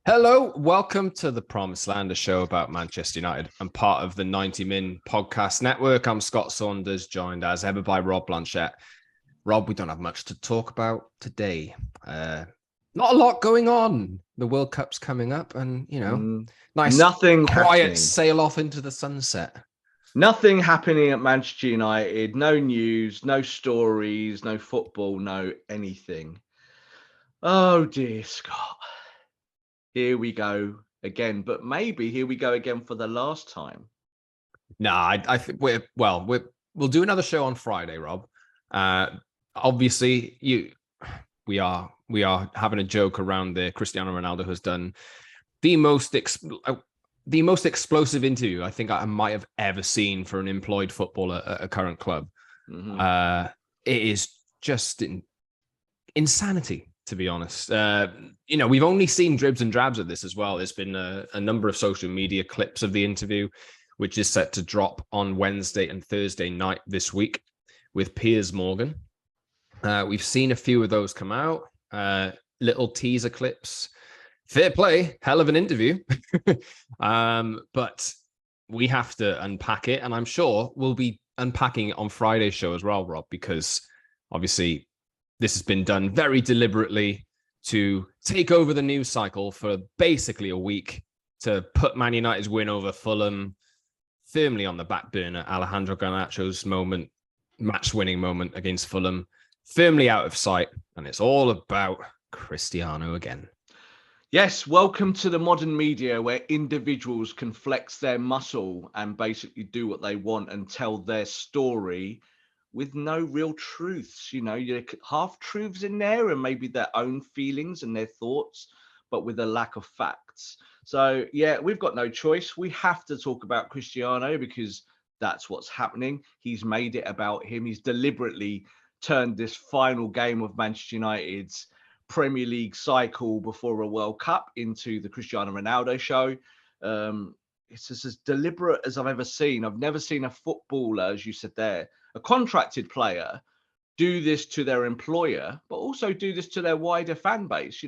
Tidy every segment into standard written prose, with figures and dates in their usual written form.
Hello, welcome to the Promised Land, a show about Manchester United and part of the 90 Min podcast network. I'm Scott Saunders, joined as ever by Rob Blanchette. Rob, we don't have much to talk about today. Not a lot going on. The World Cup's coming up and, nice Nothing quiet happening. sail off into the sunset. Nothing happening at Manchester United. No news, no stories, no football, no anything. Oh dear, Scott. Here we go again, but maybe here we go again for the last time. No, I think we'll do another show on Friday, Rob. Obviously, we are having a joke around there. Cristiano Ronaldo has done the most explosive interview I think I might have ever seen for an employed footballer at a current club. Mm-hmm. It is just insanity, to be honest. We've only seen dribs and drabs of this as well. There's been a number of social media clips of the interview, which is set to drop on Wednesday and Thursday night this week with Piers Morgan. We've seen a few of those come out, little teaser clips. Fair play, hell of an interview. But we have to unpack it, and I'm sure we'll be unpacking it on Friday's show as well, Rob, because obviously this has been done very deliberately to take over the news cycle for basically a week, to put Man United's win over Fulham firmly on the back burner. Alejandro Garnacho's match-winning moment against Fulham, firmly out of sight, and it's all about Cristiano again. Yes, welcome to the modern media where individuals can flex their muscle and basically do what they want and tell their story with no real truths. You're half-truths in there and maybe their own feelings and their thoughts, but with a lack of facts. So, yeah, we've got no choice. We have to talk about Cristiano because that's what's happening. He's made it about him. He's deliberately turned this final game of Manchester United's Premier League cycle before a World Cup into the Cristiano Ronaldo show. It's just as deliberate as I've ever seen. I've never seen a footballer, as you said there, a contracted player, do this to their employer, but also do this to their wider fan base.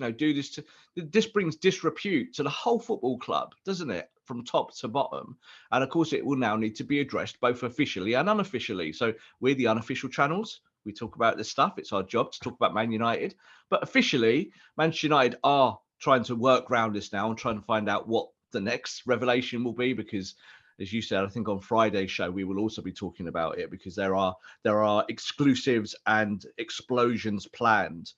This brings disrepute to the whole football club, doesn't it? From top to bottom. And of course, it will now need to be addressed both officially and unofficially. So we're the unofficial channels. We talk about this stuff. It's our job to talk about Man United. But officially, Manchester United are trying to work around this now and trying to find out what the next revelation will be, because as you said, I think on Friday's show, we will also be talking about it because there are exclusives and explosions planned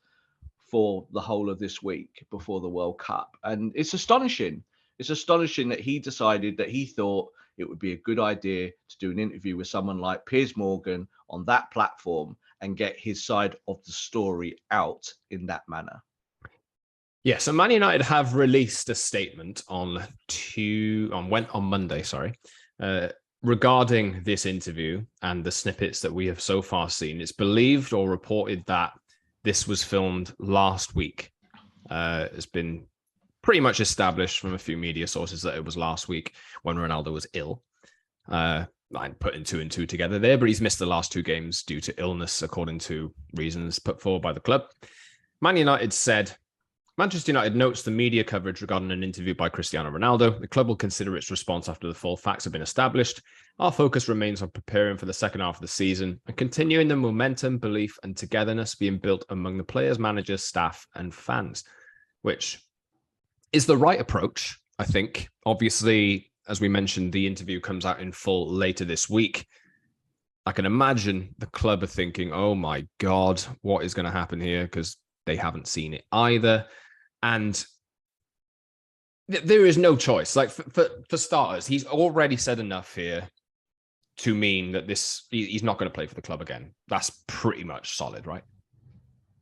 for the whole of this week before the World Cup. And it's astonishing. It's astonishing that he decided that he thought it would be a good idea to do an interview with someone like Piers Morgan on that platform and get his side of the story out in that manner. Yeah, so Man United have released a statement on Monday, regarding this interview and the snippets that we have so far seen. It's believed or reported that this was filmed last week. It's been pretty much established from a few media sources that it was last week when Ronaldo was ill. I'm putting two and two together there, but he's missed the last two games due to illness, according to reasons put forward by the club. Man United said, Manchester United notes the media coverage regarding an interview by Cristiano Ronaldo. The club will consider its response after the full facts have been established. Our focus remains on preparing for the second half of the season and continuing the momentum, belief, and togetherness being built among the players, managers, staff, and fans, which is the right approach, I think. Obviously, as we mentioned, the interview comes out in full later this week. I can imagine the club are thinking, oh my God, what is going to happen here? Because they haven't seen it either. And there is no choice. Like, for starters, he's already said enough here to mean that he's not going to play for the club again. That's pretty much solid, right?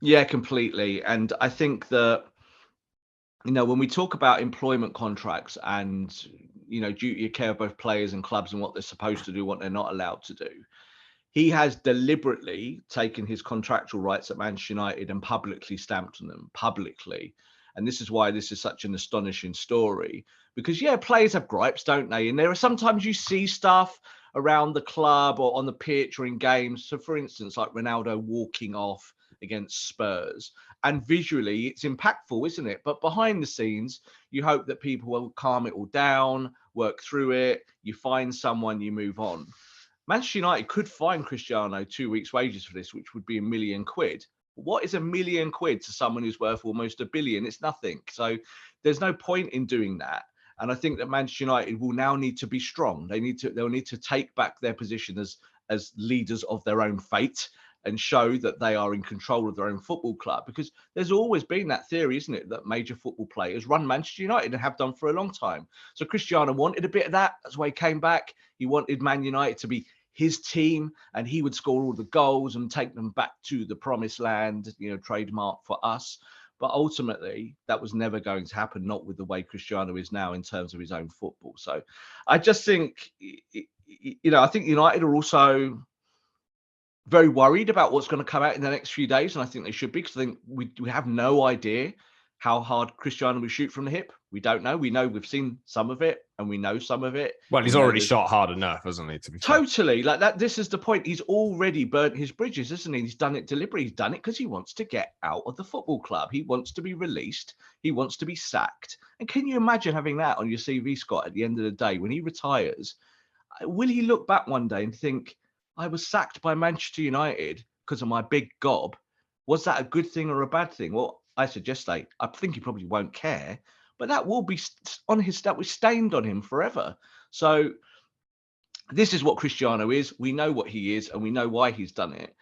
Yeah, completely. And I think that, when we talk about employment contracts and, duty of care of both players and clubs and what they're supposed to do, what they're not allowed to do, he has deliberately taken his contractual rights at Manchester United and publicly stamped on them, publicly. And this is why this is such an astonishing story. Because, players have gripes, don't they? And there are sometimes you see stuff around the club or on the pitch or in games. So, for instance, like Ronaldo walking off against Spurs. and visually it's impactful, isn't it? But behind the scenes, you hope that people will calm it all down, work through it. You find someone, you move on. Manchester United could fine Cristiano 2 weeks' wages for this, which would be £1 million. What is £1 million to someone who's worth almost £1 billion? It's nothing. So there's no point in doing that. And I think that Manchester United will now need to be strong. They'll need to take back their position as leaders of their own fate and show that they are in control of their own football club, because there's always been that theory, isn't it, that major football players run Manchester United and have done for a long time. So Cristiano wanted a bit of that. That's why he came back. He wanted Man United to be his team, and he would score all the goals and take them back to the promised land, trademark for us. But ultimately, that was never going to happen, not with the way Cristiano is now in terms of his own football. So I just think, I think United are also very worried about what's going to come out in the next few days. And I think they should be, because I think we have no idea how hard Cristiano will shoot from the hip. We don't know. We know we've seen some of it, and we know some of it. Well, he's already shot hard enough, hasn't he? To be totally fair. Like that. This is the point. He's already burnt his bridges, isn't he? He's done it deliberately. He's done it because he wants to get out of the football club. He wants to be released. He wants to be sacked. And can you imagine having that on your CV, Scott, at the end of the day, when he retires? Will he look back one day and think, I was sacked by Manchester United because of my big gob? Was that a good thing or a bad thing? Well, I suggest I think he probably won't care, but that will be that was stained on him forever. So this is what Cristiano is. We know what he is, and we know why he's done it.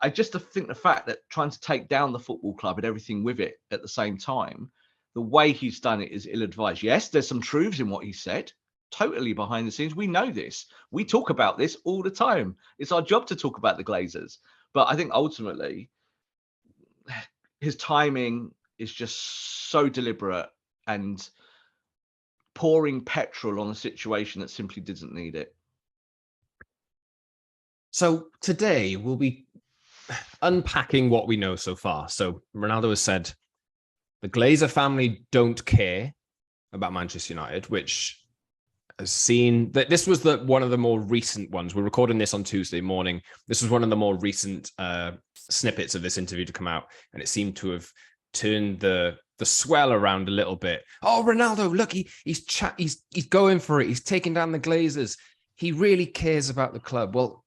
I just think the fact that trying to take down the football club and everything with it at the same time, the way he's done it is ill-advised. Yes, there's some truths in what he said. Totally behind the scenes. We know this. We talk about this all the time. It's our job to talk about the Glazers. But I think ultimately his timing is just so deliberate and pouring petrol on a situation that simply doesn't need it. So today we'll be unpacking what we know so far. So Ronaldo has said the Glazer family don't care about Manchester United, which has seen that this was one of the more recent ones. We're recording this on Tuesday morning. This was one of the more recent snippets of this interview to come out, and it seemed to have turned the swell around a little bit. Oh, Ronaldo, look, he's going for it. He's taking down the Glazers. He really cares about the club. Well,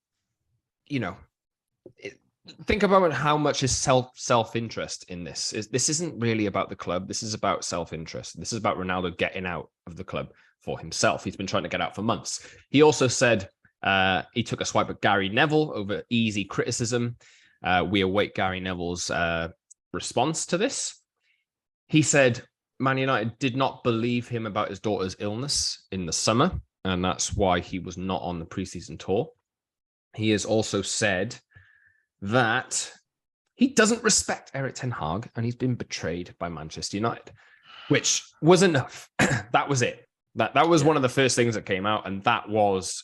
think about how much is self-interest in this. This isn't really about the club. This is about self-interest. This is about Ronaldo getting out of the club for himself. He's been trying to get out for months. He also said he took a swipe at Gary Neville over easy criticism. We await Gary Neville's response to this. He said Man United did not believe him about his daughter's illness in the summer, and that's why he was not on the preseason tour. He has also said that he doesn't respect Erik Ten Hag, and he's been betrayed by Manchester United, which was enough. That was it. That was one of the first things that came out, and that was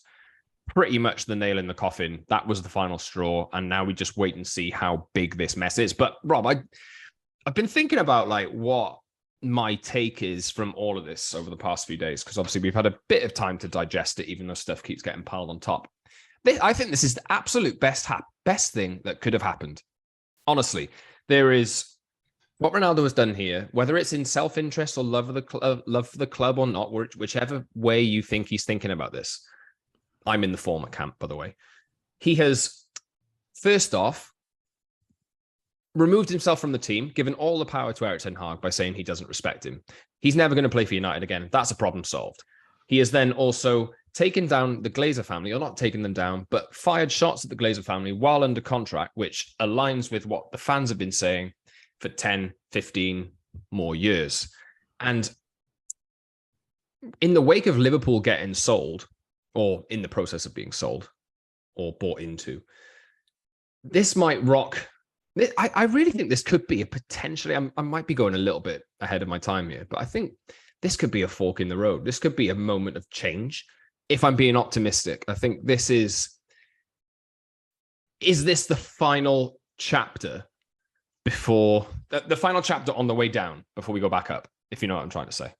pretty much the nail in the coffin. That was the final straw, and now we just wait and see how big this mess is. But Rob, I've been thinking about what my take is from all of this over the past few days, because obviously we've had a bit of time to digest it, even though stuff keeps getting piled on top. I think this is the absolute best thing that could have happened. Honestly, there is what Ronaldo has done here, whether it's in self-interest or love for the club or not, whichever way you think he's thinking about this. I'm in the former camp, by the way. He has, first off, removed himself from the team, given all the power to Erik Ten Hag by saying he doesn't respect him. He's never going to play for United again. That's a problem solved. He has then also taken down the Glazer family, or not taken them down, but fired shots at the Glazer family while under contract, which aligns with what the fans have been saying for 10, 15 more years. And in the wake of Liverpool getting sold, or in the process of being sold or bought into, this might rock. I really think this could be a potentially, I might be going a little bit ahead of my time here, but I think this could be a fork in the road. This could be a moment of change. If I'm being optimistic, I think this is this the final chapter before the final chapter on the way down before we go back up, if you know what I'm trying to say?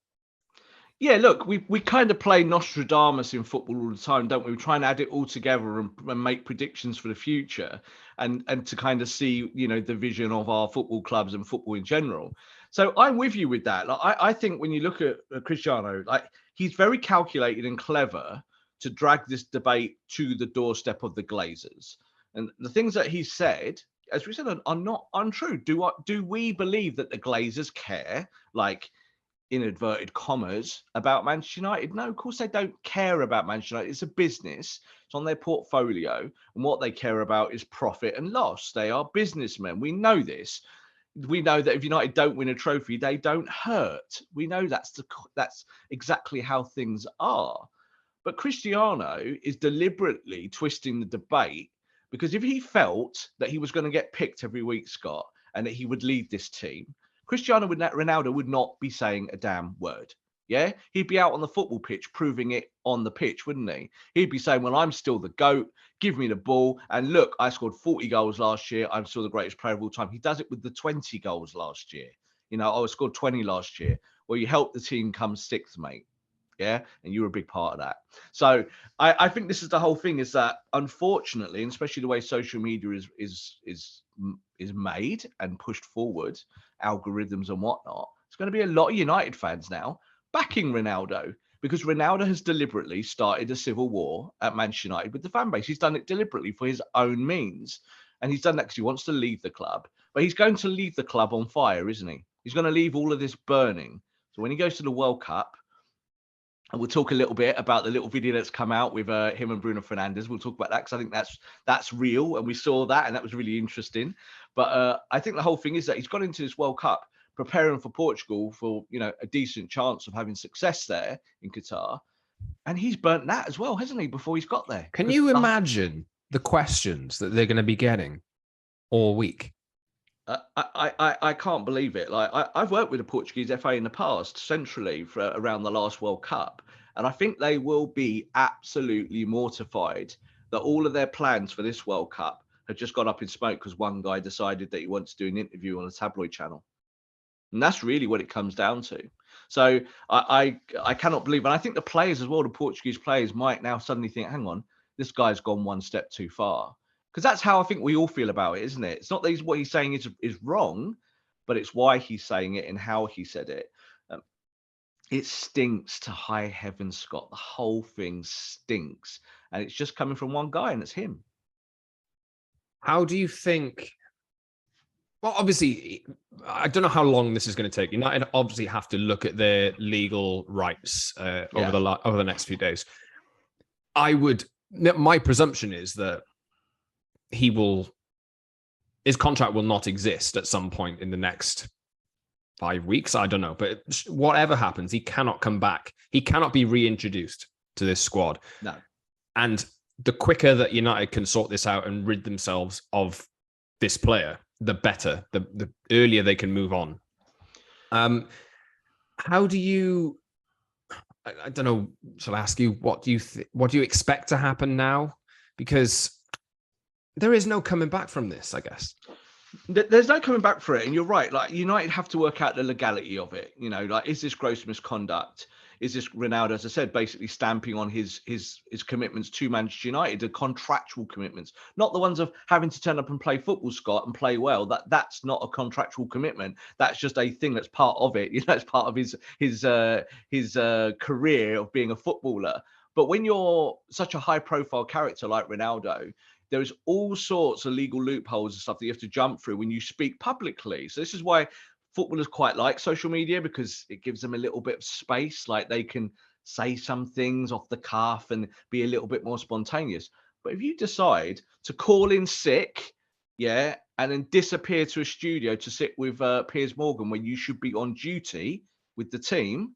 Yeah, look, we kind of play Nostradamus in football all the time, don't we? We try and add it all together and make predictions for the future, and to kind of see, the vision of our football clubs and football in general. So I'm with you with that. Like, I think when you look at Cristiano, like he's very calculated and clever to drag this debate to the doorstep of the Glazers, and the things that he said, as we said, are not untrue. Do we believe that the Glazers care? Like, in inverted commas, about Manchester United? No, of course they don't care about Manchester United. It's a business. It's on their portfolio, and what they care about is profit and loss. They are businessmen. We know this. We know that if United don't win a trophy, they don't hurt. We know that's exactly how things are. But Cristiano is deliberately twisting the debate, because if he felt that he was going to get picked every week, Scott, and that he would lead this team, Cristiano Ronaldo would not be saying a damn word. Yeah, he'd be out on the football pitch proving it on the pitch, wouldn't he? He'd be saying, well, I'm still the GOAT. Give me the ball. And look, I scored 40 goals last year. I'm still the greatest player of all time. He does it with the 20 goals last year. I scored 20 last year. Well, you helped the team come sixth, mate. Yeah, and you were a big part of that. So I think this is the whole thing, is that unfortunately, and especially the way social media is made and pushed forward, algorithms and whatnot, it's going to be a lot of United fans now backing Ronaldo, because Ronaldo has deliberately started a civil war at Manchester United with the fan base. He's done it deliberately for his own means, and he's done that because he wants to leave the club. But he's going to leave the club on fire, isn't he? He's going to leave all of this burning. So when he goes to the World Cup, and we'll talk a little bit about the little video that's come out with him and Bruno Fernandes. We'll talk about that, because I think that's real, and we saw that, and that was really interesting. But I think the whole thing is that he's gone into this World Cup preparing for Portugal for a decent chance of having success there in Qatar, and he's burnt that as well, hasn't he? Before he's got there. Can you imagine the questions that they're going to be getting all week? I can't believe it. Like, I've worked with the Portuguese FA in the past, centrally, for around the last World Cup, and I think they will be absolutely mortified that all of their plans for this World Cup had just gone up in smoke because one guy decided that he wanted to do an interview on a tabloid channel, and that's really what it comes down to. So I cannot believe, and I think the players as well, the Portuguese players, might now suddenly think, hang on, this guy's gone one step too far. Because that's how I think we all feel about it, isn't it? It's not that what he's saying is wrong, but it's why he's saying it and how he said it. It stinks to high heaven, Scott. The whole thing stinks. And it's just coming from one guy, and it's him. How do you think? Well, obviously, I don't know how long this is going to take. United obviously have to look at their legal rights over the next few days. My presumption is that his contract will not exist at some point in the next 5 weeks. I don't know, but whatever happens, he cannot come back. He cannot be reintroduced to this squad. No. And the quicker that United can sort this out and rid themselves of this player, the better. The earlier they can move on. How do you? I don't know. Shall I ask you, what do you expect to happen now? Because there is no coming back from this, I guess. There's no coming back for it. And you're right. Like, United have to work out the legality of it. Like, is this gross misconduct? Is this Ronaldo, as I said, basically stamping on his commitments to Manchester United, the contractual commitments, not the ones of having to turn up and play football, Scott, and play well. That's not a contractual commitment. That's just a thing that's part of it. It's part of his career of being a footballer. But when you're such a high-profile character like Ronaldo, there's all sorts of legal loopholes and stuff that you have to jump through when you speak publicly. So this is why footballers quite like social media, because it gives them a little bit of space. Like, they can say some things off the cuff and be a little bit more spontaneous. But if you decide to call in sick, and then disappear to a studio to sit with Piers Morgan when you should be on duty with the team,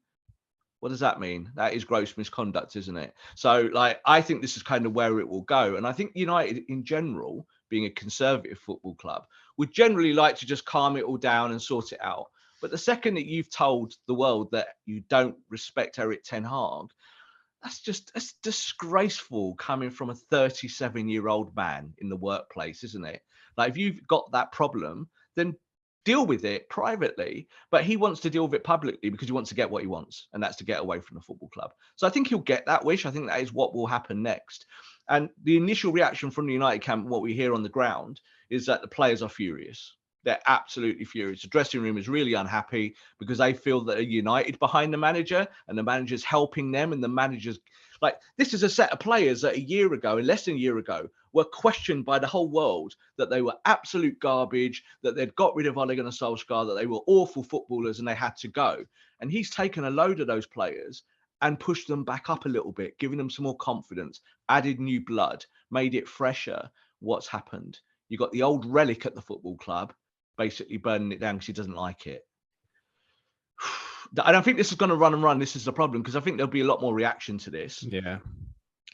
what does that mean? That is gross misconduct, isn't it? So, like, I think this is kind of where it will go. And I think United in general, being a conservative football club, would generally like to just calm it all down and sort it out. But the second that you've told the world that you don't respect Erik Ten Hag, that's disgraceful coming from a 37-year-old man in the workplace, isn't it? Like, if you've got that problem, then deal with it privately, but he wants to deal with it publicly because he wants to get what he wants, and that's to get away from the football club. So I think he'll get that wish. I think that is what will happen next. And the initial reaction from the United camp, what we hear on the ground, is that the players are furious. They're absolutely furious. The dressing room is really unhappy because they feel that they're united behind the manager, and the manager's helping them, and the manager's like, this is a set of players that a year ago, less than a year ago, were questioned by the whole world that they were absolute garbage, that they'd got rid of Ole Gunnar Solskjaer, that they were awful footballers and they had to go. And he's taken a load of those players and pushed them back up a little bit, giving them some more confidence, added new blood, made it fresher. What's happened? You got the old relic at the football club, basically burning it down because he doesn't like it. I don't think this is going to run and run. This is the problem, because I think there'll be a lot more reaction to this. Yeah.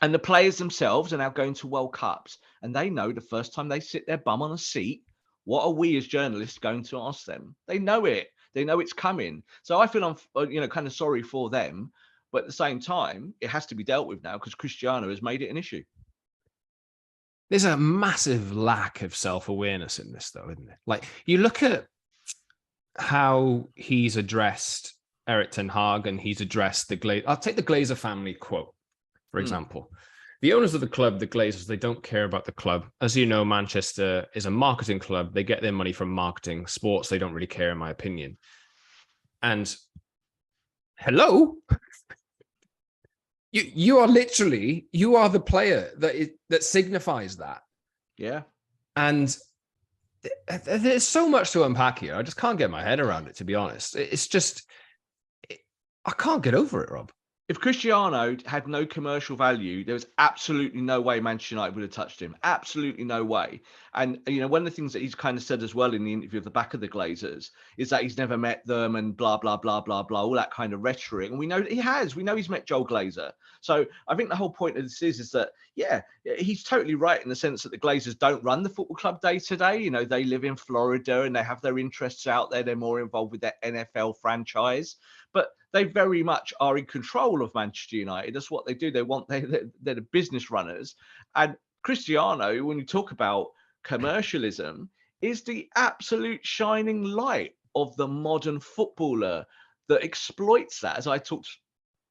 And the players themselves are now going to World Cups, and they know the first time they sit their bum on a seat, what are we as journalists going to ask them? They know it. They know it's coming. So I feel I'm, kind of sorry for them, but at the same time, it has to be dealt with now because Cristiano has made it an issue. There's a massive lack of self-awareness in this, though, isn't it? Like, you look at how he's addressed Erik Ten Hag, and he's addressed the Glazer. I'll take the Glazer family quote, for example. The owners of the club, the Glazers, they don't care about the club. As you know, Manchester is a marketing club. They get their money from marketing. Sports, they don't really care, in my opinion. And hello? You are literally, you are the player that signifies that. Yeah. And there's so much to unpack here. I just can't get my head around it, to be honest. It's just, I can't get over it, Rob. If Cristiano had no commercial value, there was absolutely no way Manchester United would have touched him. Absolutely no way. And, one of the things that he's kind of said as well in the interview at the back of the Glazers is that he's never met them and blah, blah, blah, blah, blah, all that kind of rhetoric. And we know that he has. We know he's met Joel Glazer. So I think the whole point of this is that, yeah, he's totally right in the sense that the Glazers don't run the football club day to day. They live in Florida and they have their interests out there. They're more involved with their NFL franchise. But they very much are in control of Manchester United. That's what they do. They're the business runners. And Cristiano, when you talk about commercialism, is the absolute shining light of the modern footballer that exploits that. As I talked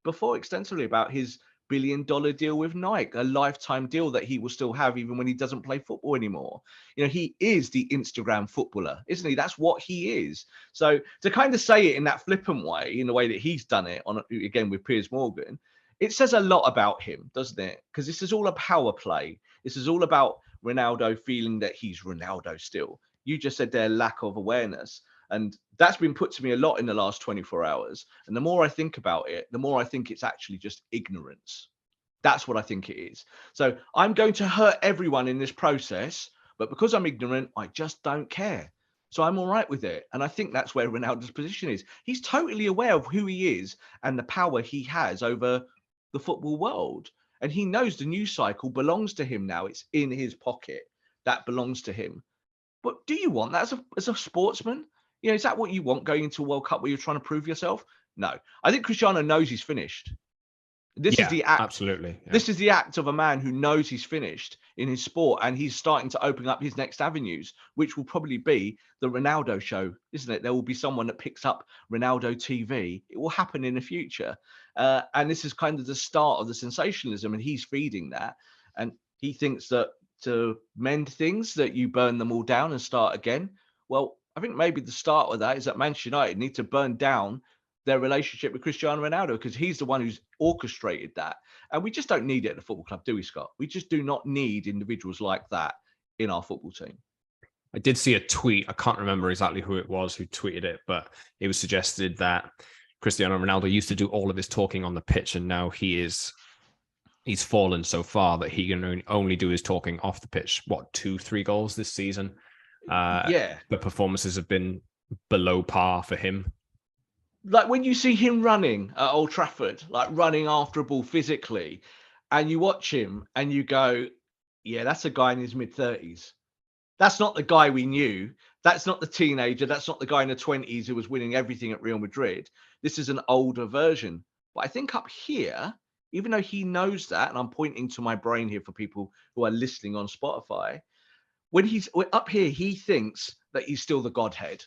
before extensively about his $1 billion deal with Nike, a lifetime deal that he will still have even when he doesn't play football anymore. He is the Instagram footballer, isn't he? That's what he is. So to kind of say it in that flippant way, in the way that he's done it again with Piers Morgan, it says a lot about him, doesn't it? Because this is all a power play. This is all about Ronaldo feeling that he's Ronaldo still. You just said their lack of awareness. And that's been put to me a lot in the last 24 hours. And the more I think about it, the more I think it's actually just ignorance. That's what I think it is. So I'm going to hurt everyone in this process, but because I'm ignorant, I just don't care. So I'm all right with it. And I think that's where Ronaldo's position is. He's totally aware of who he is and the power he has over the football world. And he knows the news cycle belongs to him now. It's in his pocket. That belongs to him. But do you want that as a sportsman? Is that what you want going into a World Cup where you're trying to prove yourself? No. I think Cristiano knows he's finished. This is the act. Absolutely. Yeah. This is the act of a man who knows he's finished in his sport, and he's starting to open up his next avenues, which will probably be the Ronaldo show, isn't it? There will be someone that picks up Ronaldo TV. It will happen in the future. And this is kind of the start of the sensationalism, and he's feeding that. And he thinks that to mend things, that you burn them all down and start again. Well, I think maybe the start of that is that Manchester United need to burn down their relationship with Cristiano Ronaldo, because he's the one who's orchestrated that. And we just don't need it at the football club, do we, Scott? We just do not need individuals like that in our football team. I did see a tweet. I can't remember exactly who it was who tweeted it, but it was suggested that Cristiano Ronaldo used to do all of his talking on the pitch, and now he's fallen so far that he can only do his talking off the pitch. 2-3 goals this season? The performances have been below par for him. Like when you see him running at Old Trafford, like running after a ball physically, and you watch him and you go, yeah, that's a guy in his mid-30s. That's not the guy we knew. That's not the teenager. That's not the guy in the 20s who was winning everything at Real Madrid. This is an older version. But I think up here, even though he knows that, and I'm pointing to my brain here for people who are listening on Spotify, when he's up here, he thinks that he's still the Godhead.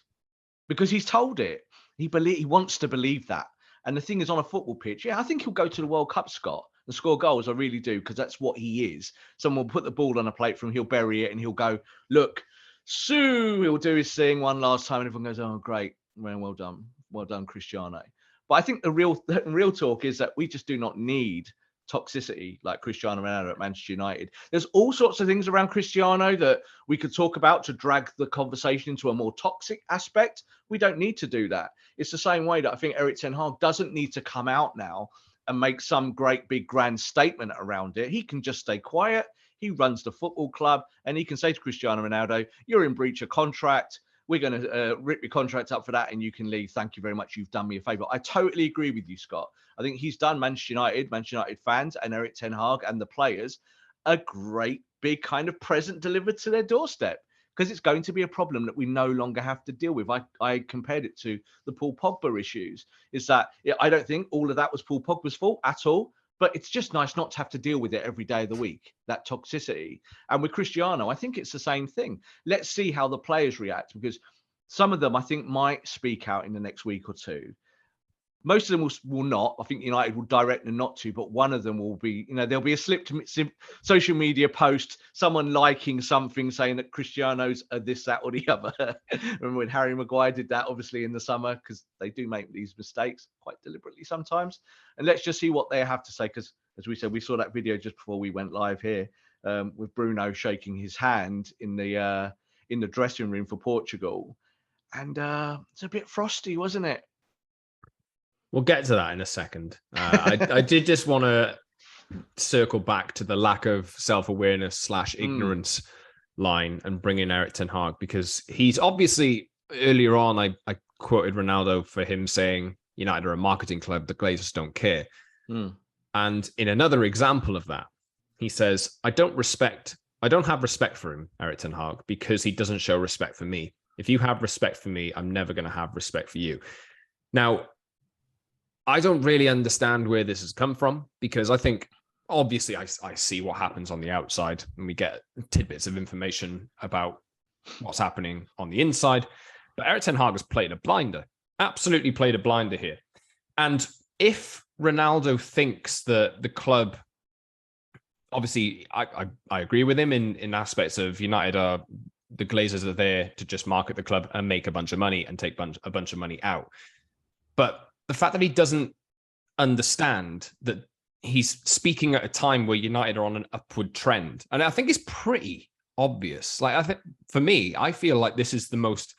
because he's told it. He wants to believe that. And the thing is, on a football pitch, yeah, I think he'll go to the World Cup, Scott, and score goals. I really do, because that's what he is. Someone will put the ball on a plate for him, he'll bury it, and he'll go, look, Sue, he'll do his thing one last time, and everyone goes, oh, great, well done, Cristiano. But I think the real talk is that we just do not need toxicity like Cristiano Ronaldo at Manchester United. There's all sorts of things around Cristiano that we could talk about to drag the conversation into a more toxic aspect. We don't need to do that. It's the same way that I think Erik Ten Hag doesn't need to come out now and make some great big grand statement around it. He can just stay quiet. He runs the football club, and he can say to Cristiano Ronaldo, you're in breach of contract. We're going to rip your contract up for that, and you can leave. Thank you very much. You've done me a favour. I totally agree with you, Scott. I think he's done Manchester United fans and Erik Ten Hag and the players a great big kind of present delivered to their doorstep, because it's going to be a problem that we no longer have to deal with. I compared it to the Paul Pogba issues. Is that I don't think all of that was Paul Pogba's fault at all. But it's just nice not to have to deal with it every day of the week, that toxicity. And with Cristiano, I think it's the same thing. Let's see how the players react, because some of them, I think, might speak out in the next week or two. Most of them will not. I think United will direct them not to, but one of them will be, there'll be a social media post, someone liking something saying that Cristiano's this, that, or the other. Remember when Harry Maguire did that, obviously, in the summer, because they do make these mistakes quite deliberately sometimes. And let's just see what they have to say, because, as we said, we saw that video just before we went live here with Bruno shaking his hand in the dressing room for Portugal. And it's a bit frosty, wasn't it? We'll get to that in a second. I did just want to circle back to the lack of self-awareness / ignorance line and bring in Erik Ten Hag, because he's obviously, earlier on, I quoted Ronaldo for him saying United are a marketing club, the Glazers don't care. And in another example of that, he says, I don't have respect for him, Erik Ten Hag, because he doesn't show respect for me. If you have respect for me, I'm never going to have respect for you. Now, I don't really understand where this has come from, because I think, obviously, I see what happens on the outside, and we get tidbits of information about what's happening on the inside. But Erik Ten Hag has played a blinder, absolutely played a blinder here. And if Ronaldo thinks that the club, obviously, I agree with him in aspects of United are, the Glazers are there to just market the club and make a bunch of money and take a bunch of money out. But the fact that he doesn't understand that he's speaking at a time where United are on an upward trend, and I think it's pretty obvious. Like, I think for me, I feel like this is the most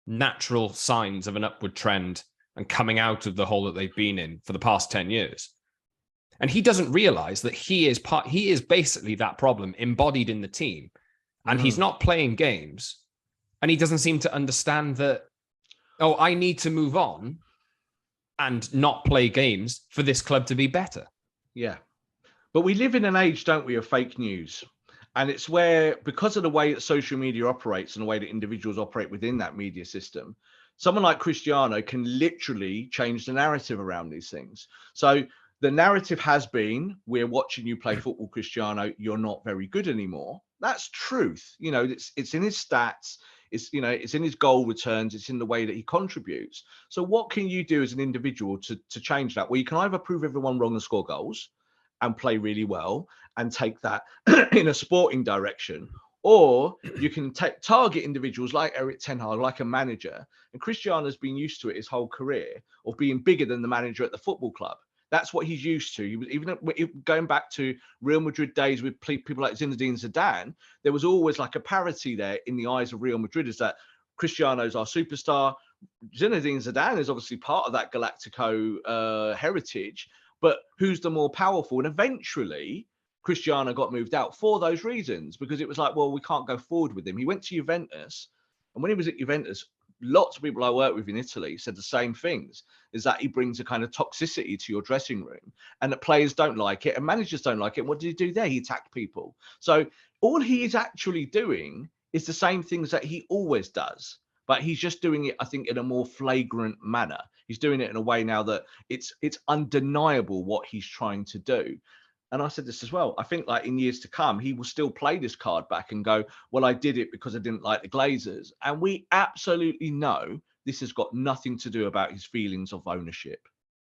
natural signs of an upward trend and coming out of the hole that they've been in for the past 10 years. And he doesn't realize that he is basically that problem embodied in the team, and he's not playing games, and he doesn't seem to understand that, oh, I need to move on and not play games for this club to be better. Yeah. But we live in an age, don't we, of fake news. And it's where, because of the way that social media operates and the way that individuals operate within that media system, someone like Cristiano can literally change the narrative around these things. So the narrative has been, we're watching you play football, Cristiano, you're not very good anymore. That's truth. It's in his stats. It's in his goal returns. It's in the way that he contributes. So what can you do as an individual to change that? Well, you can either prove everyone wrong and score goals and play really well and take that in a sporting direction, or you can target individuals like Erik Ten Hag, like a manager. And Cristiano's been used to it his whole career, of being bigger than the manager at the football club. That's what he's used to. He was, even going back to Real Madrid days with people like Zinedine Zidane, there was always like a parity there in the eyes of Real Madrid, is that Cristiano's our superstar. Zinedine Zidane is obviously part of that Galactico heritage, but who's the more powerful? And eventually, Cristiano got moved out for those reasons, because it was like, well, we can't go forward with him. He went to Juventus, and when he was at Juventus, lots of people I work with in Italy said the same things, is that he brings a kind of toxicity to your dressing room, and that players don't like it and managers don't like it. What did he do there? He attacked people. So all he is actually doing is the same things that he always does, but he's just doing it, I think, in a more flagrant manner. He's doing it in a way now that it's undeniable what he's trying to do. And I said this as well. I think, like, in years to come, he will still play this card back and go, well, I did it because I didn't like the Glazers. And we absolutely know this has got nothing to do about his feelings of ownership.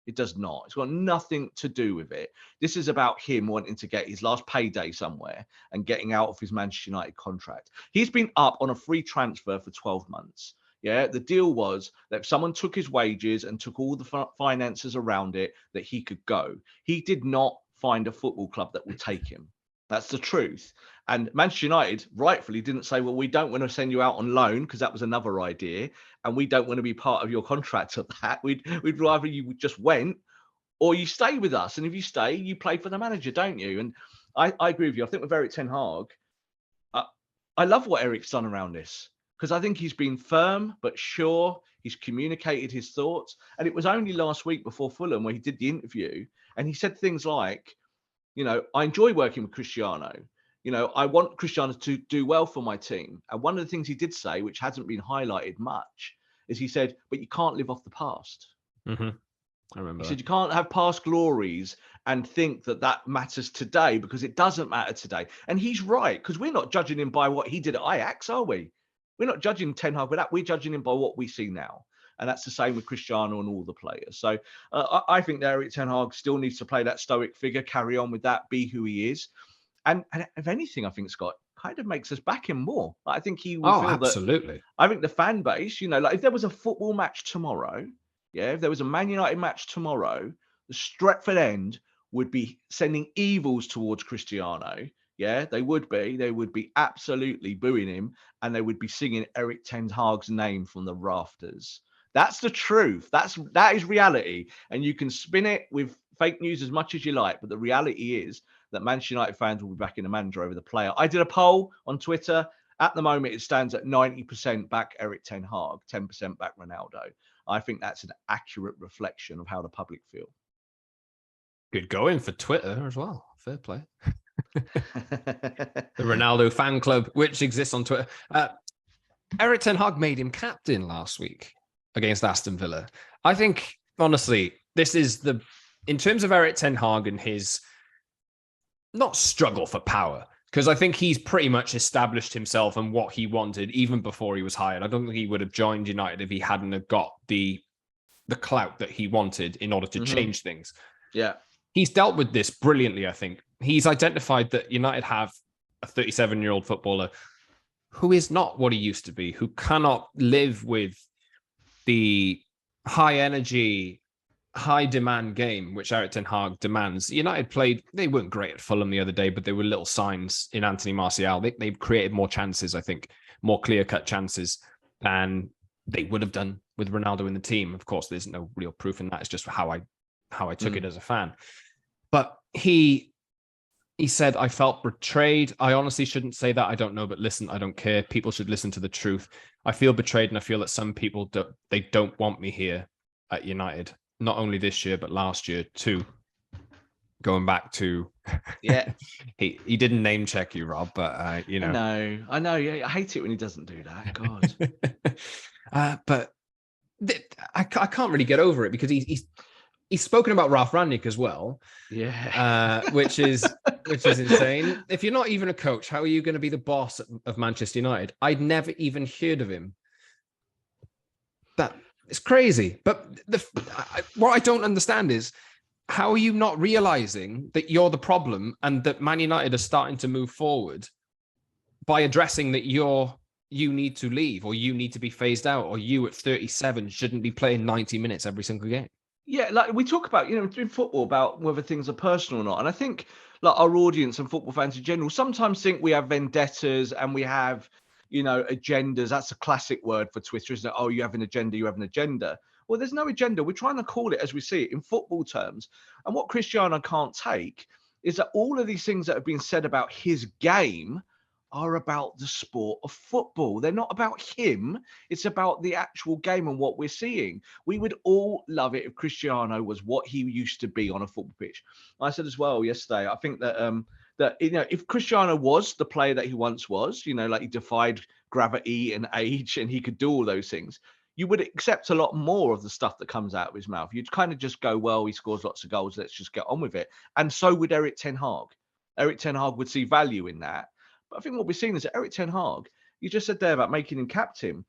It does not. It's got nothing to do with it. This is about him wanting to get his last payday somewhere and getting out of his Manchester United contract. He's been up on a free transfer for 12 months. Yeah, the deal was that if someone took his wages and took all the finances around it, that he could go. He did not find a football club that would take him. That's the truth. And Manchester United rightfully didn't say, well, we don't want to send you out on loan, because that was another idea. And we don't want to be part of your contract at that. We'd rather you just went, or you stay with us. And if you stay, you play for the manager, don't you? And I agree with you. I think with Erik Ten Hag, I love what Erik's done around this, because I think he's been firm but sure. He's communicated his thoughts. And it was only last week before Fulham where he did the interview, and he said things like, I enjoy working with Cristiano. I want Cristiano to do well for my team. And one of the things he did say, which hasn't been highlighted much, is he said, but you can't live off the past. Mm-hmm. I remember He said, you can't have past glories and think that matters today, because it doesn't matter today. And he's right, because we're not judging him by what he did at Ajax, are we? We're not judging Ten Hag with that. We're judging him by what we see now. And that's the same with Cristiano and all the players. So I think that Erik Ten Hag still needs to play that stoic figure, carry on with that, be who he is. And if anything, I think Scott kind of makes us back him more. I think he will feel absolutely. I think the fan base, like if there was a football match tomorrow, if there was a Man United match tomorrow, the Stretford End would be sending evils towards Cristiano. Yeah, they would be. They would be absolutely booing him, and they would be singing Erik Ten Hag's name from the rafters. That's the truth. That is reality. And you can spin it with fake news as much as you like, but the reality is that Manchester United fans will be backing the manager over the player. I did a poll on Twitter. At the moment, it stands at 90% back Erik Ten Hag, 10% back Ronaldo. I think that's an accurate reflection of how the public feel. Good going for Twitter as well. Fair play. The Ronaldo fan club, which exists on Twitter. Erik Ten Hag made him captain last week against Aston Villa. I think, honestly, this is in terms of Erik Ten Hag and his not struggle for power, because I think he's pretty much established himself and what he wanted even before he was hired. I don't think he would have joined United if he hadn't have got the clout that he wanted in order to change things. Yeah. He's dealt with this brilliantly, I think. He's identified that United have a 37-year-old footballer who is not what he used to be, who cannot live with the high energy, high demand game, which Erik Ten Hag demands. United they weren't great at Fulham the other day, but there were little signs in Anthony Martial. They've created more chances, I think, more clear-cut chances than they would have done with Ronaldo in the team. Of course, there's no real proof in that. It's just how I took it as a fan. But he said, I felt betrayed. I honestly shouldn't say that. I don't know, but listen, I don't care. People should listen to the truth. I feel betrayed, and I feel that some people don't want me here at United. Not only this year, but last year too. Going back to, he didn't name check you, Rob, but I know. Yeah, I hate it when he doesn't do that. God. But I can't really get over it, because he's spoken about Ralf Rangnick as well. Yeah. Which is insane. If you're not even a coach, how are you going to be the boss of Manchester United? I'd never even heard of him. It's crazy. But what I don't understand is, how are you not realizing that you're the problem and that Man United are starting to move forward by addressing that you need to leave, or you need to be phased out, or you at 37 shouldn't be playing 90 minutes every single game? Yeah, like we talk about, in football, about whether things are personal or not. And I think like our audience and football fans in general sometimes think we have vendettas and we have, agendas. That's a classic word for Twitter, isn't it? Oh, you have an agenda, you have an agenda. Well, there's no agenda. We're trying to call it as we see it in football terms. And what Cristiano can't take is that all of these things that have been said about his game are about the sport of football. They're not about him. It's about the actual game and what we're seeing. We would all love it if Cristiano was what he used to be on a football pitch. I said as well yesterday, I think that if Cristiano was the player that he once was, like he defied gravity and age and he could do all those things, you would accept a lot more of the stuff that comes out of his mouth. You'd kind of just go, well, he scores lots of goals, let's just get on with it. And so would Erik Ten Hag. Erik Ten Hag would see value in that. But I think what we're seeing is that Erik Ten Hag, you just said there about making him captain.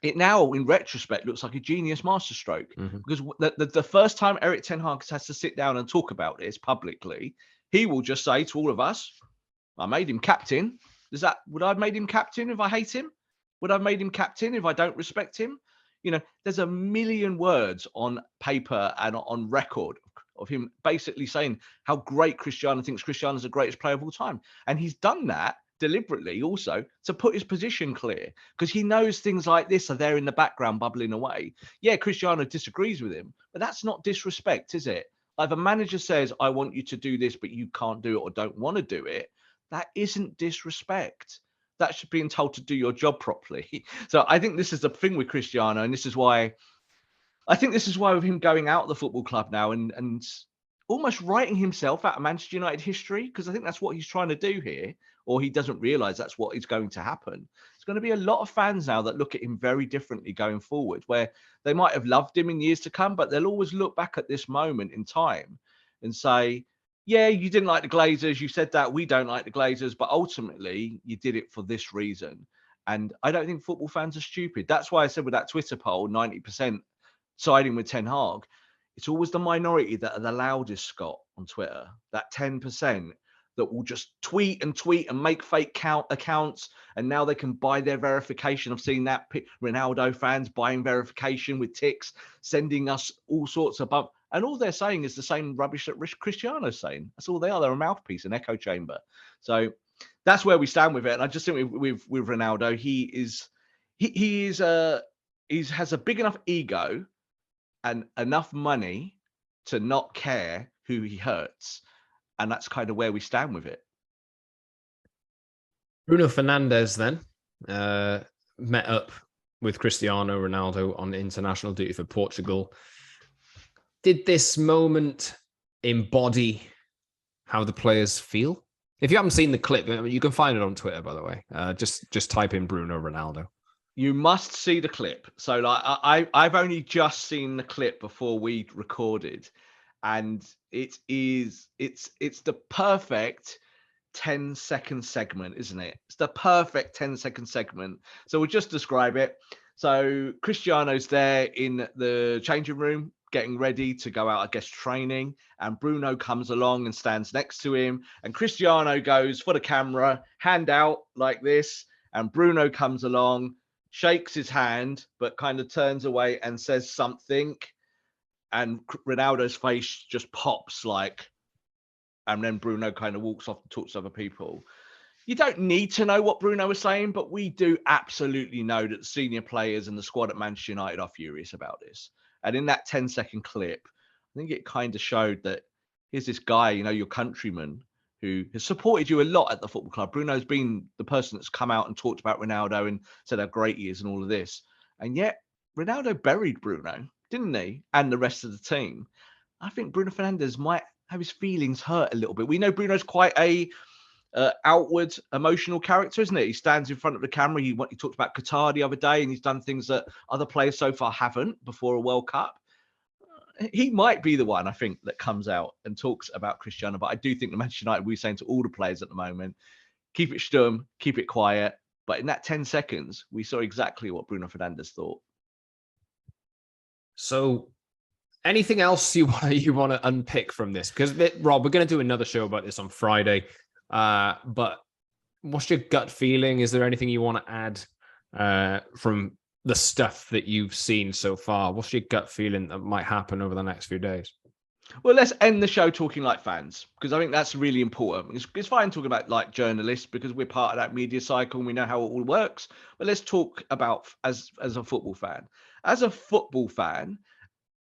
it now, in retrospect, looks like a genius masterstroke. Mm-hmm. Because the first time Erik Ten Hag has to sit down and talk about this publicly, he will just say to all of us, I made him captain. Would I have made him captain if I hate him? Would I have made him captain if I don't respect him? You know, there's a million words on paper and on record of him basically saying how great Cristiano thinks Cristiano is the greatest player of all time. And he's done that deliberately also to put his position clear, because he knows things like this are there in the background bubbling away. Yeah, Cristiano disagrees with him, but that's not disrespect, is it? Like, if a manager says, I want you to do this, but you can't do it or don't want to do it, that isn't disrespect. That's being told to do your job properly. So I think this is the thing with Cristiano, and this is why with him going out of the football club now and almost writing himself out of Manchester United history, because I think that's what he's trying to do here, or he doesn't realise that's what is going to happen. There's going to be a lot of fans now that look at him very differently going forward, where they might have loved him in years to come, but they'll always look back at this moment in time and say, yeah, you didn't like the Glazers. You said that we don't like the Glazers, but ultimately you did it for this reason. And I don't think football fans are stupid. That's why I said with that Twitter poll, 90% siding with Ten Hag. It's always the minority that are the loudest, Scott, on Twitter. That 10% that will just tweet and make fake accounts, and now they can buy their verification. I've seen that Ronaldo fans buying verification with ticks, sending us all sorts of bump. And all they're saying is the same rubbish that Cristiano's saying. That's all they are. They're a mouthpiece, an echo chamber. So that's where we stand with it. And I just think with Ronaldo, he has a big enough ego and enough money to not care who he hurts. And that's kind of where we stand with it. Bruno Fernandes then met up with Cristiano Ronaldo on international duty for Portugal. Did this moment embody how the players feel? If you haven't seen the clip, you can find it on Twitter, by the way. Just type in Bruno Ronaldo. You must see the clip. So like I've only just seen the clip before we recorded, and it's the perfect 10-second segment, isn't it? It's the perfect 10-second segment. So we'll just describe it. So Cristiano's there in the changing room, getting ready to go out, I guess, training. And Bruno comes along and stands next to him. And Cristiano goes for the camera, hand out like this. And Bruno comes along, shakes his hand, but kind of turns away and says something. And Ronaldo's face just pops like, and then Bruno kind of walks off and talks to other people. You don't need to know what Bruno was saying, but we do absolutely know that the senior players and the squad at Manchester United are furious about this. And in that 10-second clip, I think it kind of showed that here's this guy, you know, your countryman, who has supported you a lot at the football club. Bruno's been the person that's come out and talked about Ronaldo and said how great he is and all of this. And yet Ronaldo buried Bruno, didn't he? And the rest of the team. I think Bruno Fernandes might have his feelings hurt a little bit. We know Bruno's quite a outward emotional character, isn't it? He stands in front of the camera. He talked about Qatar the other day, and he's done things that other players so far haven't before a World Cup. He might be the one, I think, that comes out and talks about Cristiano. But I do think the Manchester United, we're saying to all the players at the moment, keep it stum, keep it quiet. But in that 10 seconds, we saw exactly what Bruno Fernandes thought. So anything else you want to unpick from this? Because, Rob, we're going to do another show about this on Friday. But what's your gut feeling? Is there anything you want to add from the stuff that you've seen so far? What's your gut feeling that might happen over the next few days? Well, let's end the show talking like fans, because I think that's really important. It's fine talking about like journalists because we're part of that media cycle and we know how it all works. But let's talk about as a football fan. As a football fan,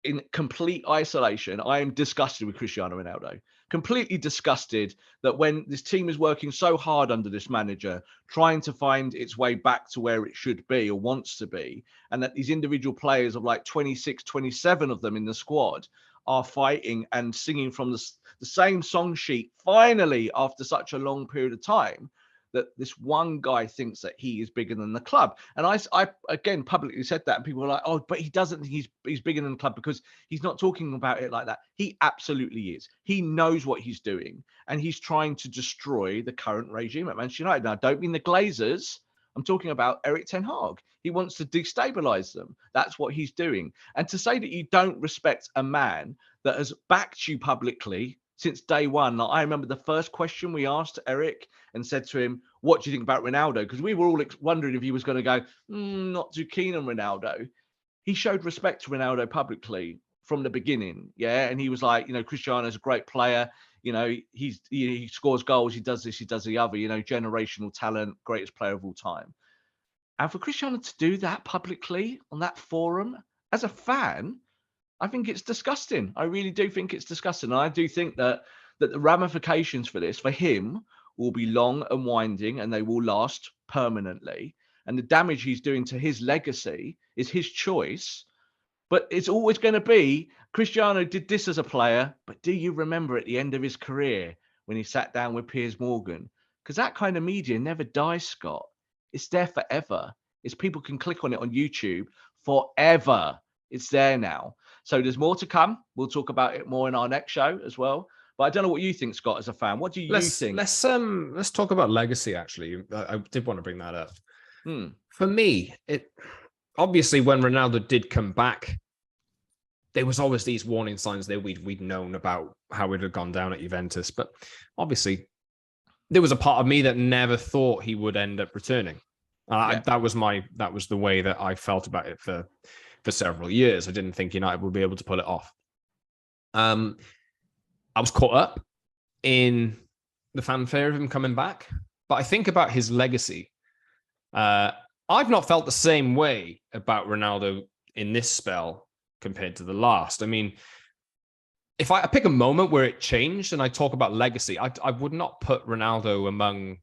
in complete isolation, I am disgusted with Cristiano Ronaldo. Completely disgusted that when this team is working so hard under this manager, trying to find its way back to where it should be or wants to be, and that these individual players of like 26, 27 of them in the squad are fighting and singing from the same song sheet, finally, after such a long period of time, that this one guy thinks that he is bigger than the club. And I again publicly said that, and people were like, oh, but he doesn't think he's bigger than the club because he's not talking about it like that. He absolutely is. He knows what he's doing, and he's trying to destroy the current regime at Manchester United. Now, I don't mean the Glazers. I'm talking about Erik Ten Hag. He wants to destabilize them. That's what he's doing. And to say that you don't respect a man that has backed you publicly since day one. Like, I remember the first question we asked Erik and said to him, what do you think about Ronaldo? Because we were all wondering if he was going to go, not too keen on Ronaldo. He showed respect to Ronaldo publicly from the beginning. Yeah. And he was like, Cristiano's a great player. He scores goals. He does this, he does the other, generational talent, greatest player of all time. And for Cristiano to do that publicly on that forum, as a fan, I think it's disgusting. I really do think it's disgusting. And I do think that the ramifications for this, for him, will be long and winding, and they will last permanently. And the damage he's doing to his legacy is his choice. But it's always going to be, Cristiano did this as a player, but do you remember at the end of his career when he sat down with Piers Morgan? Because that kind of media never dies, Scott. It's there forever. People can click on it on YouTube forever. It's there now. So there's more to come. We'll talk about it more in our next show as well. But I don't know what you think, Scott, as a fan. What do you think? Let's talk about legacy, actually. I did want to bring that up. For me, it obviously, when Ronaldo did come back, there was always these warning signs that we'd known about how it had gone down at Juventus. But obviously, there was a part of me that never thought he would end up returning. That was the way that I felt about it for several years. I didn't think United would be able to pull it off. I was caught up in the fanfare of him coming back, but I think about his legacy. I've not felt the same way about Ronaldo in this spell compared to the last. I mean, if I pick a moment where it changed and I talk about legacy, I would not put Ronaldo among...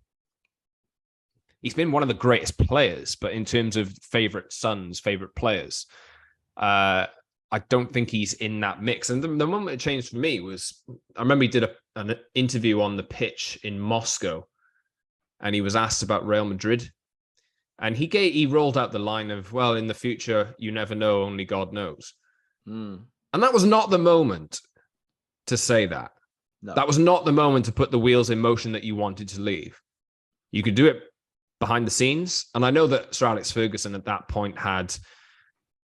He's been one of the greatest players, but in terms of favorite sons, favorite players, I don't think he's in that mix. And the moment it changed for me was, I remember he did an interview on the pitch in Moscow, and he was asked about Real Madrid. And he rolled out the line of, well, in the future, you never know, only God knows. And that was not the moment to say that. No. That was not the moment to put the wheels in motion that you wanted to leave. You could do it behind the scenes. And I know that Sir Alex Ferguson at that point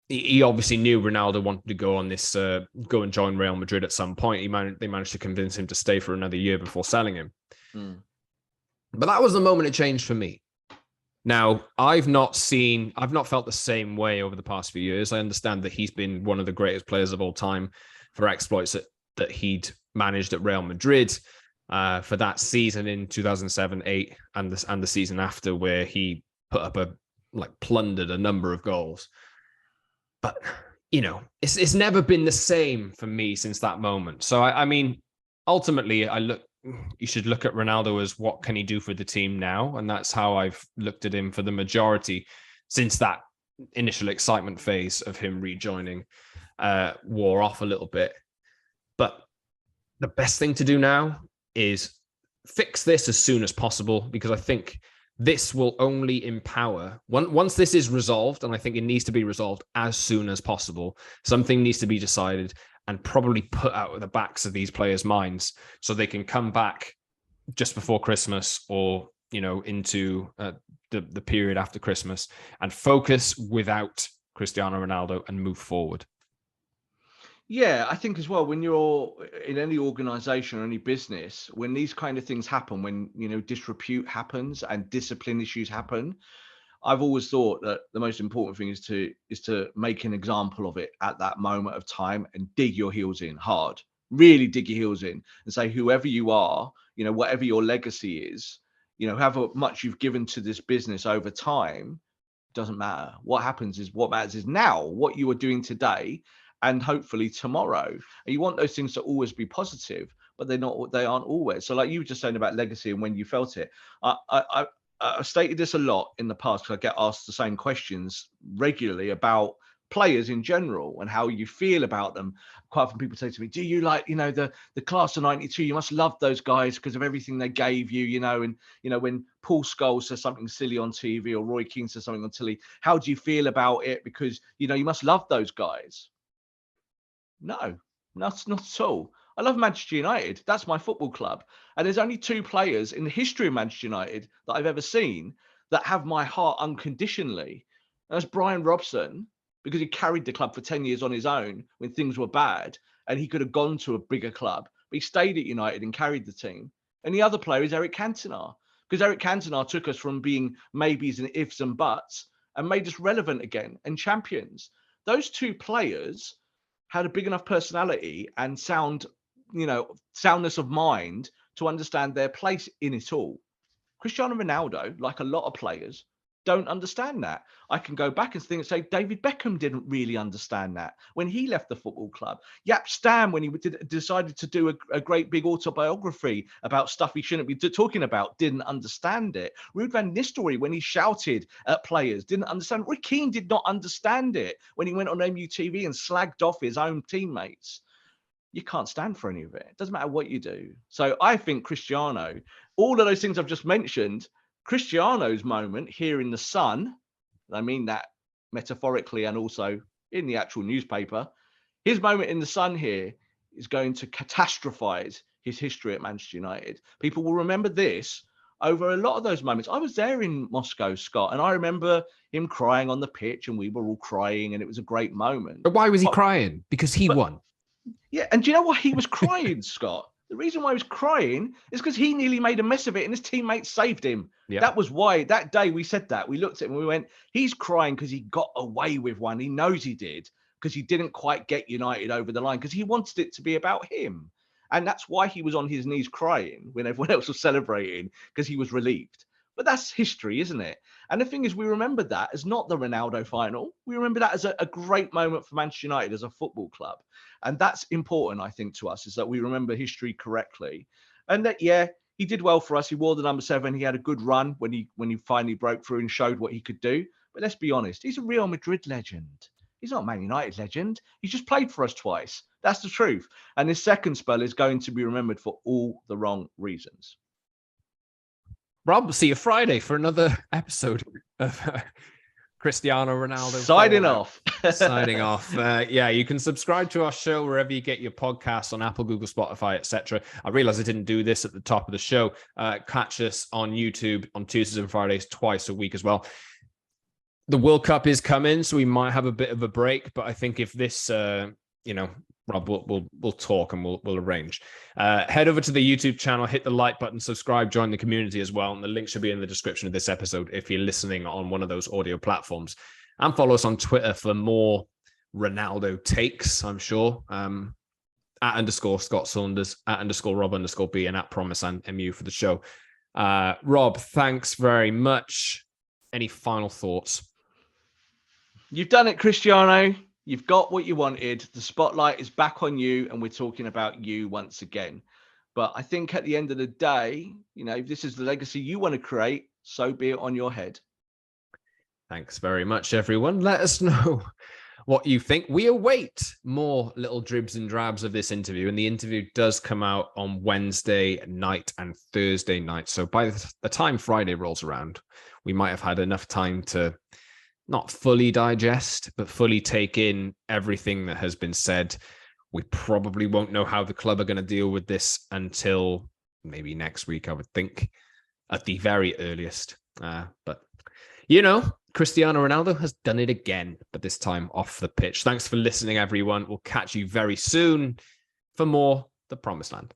he obviously knew Ronaldo wanted to go on this, go and join Real Madrid at some point. They managed to convince him to stay for another year before selling him. But that was the moment it changed for me. Now, I've not felt the same way over the past few years. I understand that he's been one of the greatest players of all time for exploits that he'd managed at Real Madrid, for that season in 2007-8 and the season after, where he put up plundered a number of goals. But, it's never been the same for me since that moment. So, I mean, ultimately, you should look at Ronaldo as what can he do for the team now? And that's how I've looked at him for the majority since that initial excitement phase of him rejoining wore off a little bit. But the best thing to do now is fix this as soon as possible, because I think this will only empower, once this is resolved, and I think it needs to be resolved as soon as possible, something needs to be decided and probably put out of the backs of these players' minds so they can come back just before Christmas or, into the period after Christmas and focus without Cristiano Ronaldo and move forward. Yeah, I think as well, when you're in any organization or any business, when these kind of things happen, when, disrepute happens and discipline issues happen, I've always thought that the most important thing is to make an example of it at that moment of time and dig your heels in hard, really dig your heels in and say, whoever you are, whatever your legacy is, however much you've given to this business over time, doesn't matter. What matters is now, what you are doing today and hopefully tomorrow. And you want those things to always be positive, but they aren't always. So like you were just saying about legacy and when you felt it, I've stated this a lot in the past because I get asked the same questions regularly about players in general and how you feel about them. Quite often people say to me, do you like, the class of 92, you must love those guys because of everything they gave you, and, when Paul Scholes says something silly on TV or Roy Keane says something on telly, how do you feel about it? Because, you must love those guys. No, not at all. I love Manchester United. That's my football club. And there's only two players in the history of Manchester United that I've ever seen that have my heart unconditionally. And that's Brian Robson, because he carried the club for 10 years on his own when things were bad, and he could have gone to a bigger club, but he stayed at United and carried the team. And the other player is Erik Cantona, because Erik Cantona took us from being maybes and ifs and buts and made us relevant again and champions. Those two players had a big enough personality and soundness of mind to understand their place in it all. Cristiano Ronaldo, like a lot of players, don't understand that. I can go back and think and say David Beckham didn't really understand that when he left the football club. Jaap Stam, when he decided to do a great big autobiography about stuff he shouldn't be talking about, didn't understand it. Ruud van Nistelrooy, when he shouted at players, didn't understand. Roy Keane did not understand it when he went on MUTV and slagged off his own teammates. You can't stand for any of it. It doesn't matter what you do. So I think Cristiano, all of those things I've just mentioned, Cristiano's moment here in the sun, I mean that metaphorically and also in the actual newspaper, his moment in the sun here is going to catastrophize his history at Manchester United. People will remember this over a lot of those moments. I was there in Moscow, Scott, and I remember him crying on the pitch and we were all crying and it was a great moment. But why was he crying? Because he won. Yeah, and do you know why he was crying, Scott? The reason why he was crying is because he nearly made a mess of it and his teammates saved him. Yeah. That was why that day we said that. We looked at him and we went, he's crying because he got away with one. He knows he did because he didn't quite get United over the line because he wanted it to be about him. And that's why he was on his knees crying when everyone else was celebrating, because he was relieved. But that's history, isn't it? And the thing is, we remember that as not the Ronaldo final. We remember that as a great moment for Manchester United as a football club. And that's important, I think, to us, is that we remember history correctly. And that, yeah, he did well for us. He wore the number 7. He had a good run when he finally broke through and showed what he could do. But let's be honest, he's a Real Madrid legend. He's not a Man United legend. He's just played for us twice. That's the truth. And his second spell is going to be remembered for all the wrong reasons. Rob, see you Friday for another episode of Cristiano Ronaldo. Signing off. Signing off. Yeah, you can subscribe to our show wherever you get your podcasts, on Apple, Google, Spotify, etc. I realized I didn't do this at the top of the show. Catch us on YouTube on Tuesdays and Fridays twice a week as well. The World Cup is coming, so we might have a bit of a break, but I think if this, Rob, we'll talk and we'll arrange. Head over to the YouTube channel, hit the like button, subscribe, join the community as well. And the link should be in the description of this episode if you're listening on one of those audio platforms. And follow us on Twitter for more Ronaldo takes, I'm sure. @_Scott Saunders, @_Rob_B, and @Promise and MU for the show. Rob, thanks very much. Any final thoughts? You've done it, Cristiano. You've got what you wanted. The spotlight is back on you, and we're talking about you once again. But I think at the end of the day, if this is the legacy you want to create, so be it on your head. Thanks very much, everyone. Let us know what you think. We await more little dribs and drabs of this interview, and the interview does come out on Wednesday night and Thursday night. So by the time Friday rolls around, we might have had enough time to not fully digest, but fully take in everything that has been said. We probably won't know how the club are going to deal with this until maybe next week, I would think, at the very earliest. But, Cristiano Ronaldo has done it again, but this time off the pitch. Thanks for listening, everyone. We'll catch you very soon for more The Promised Land.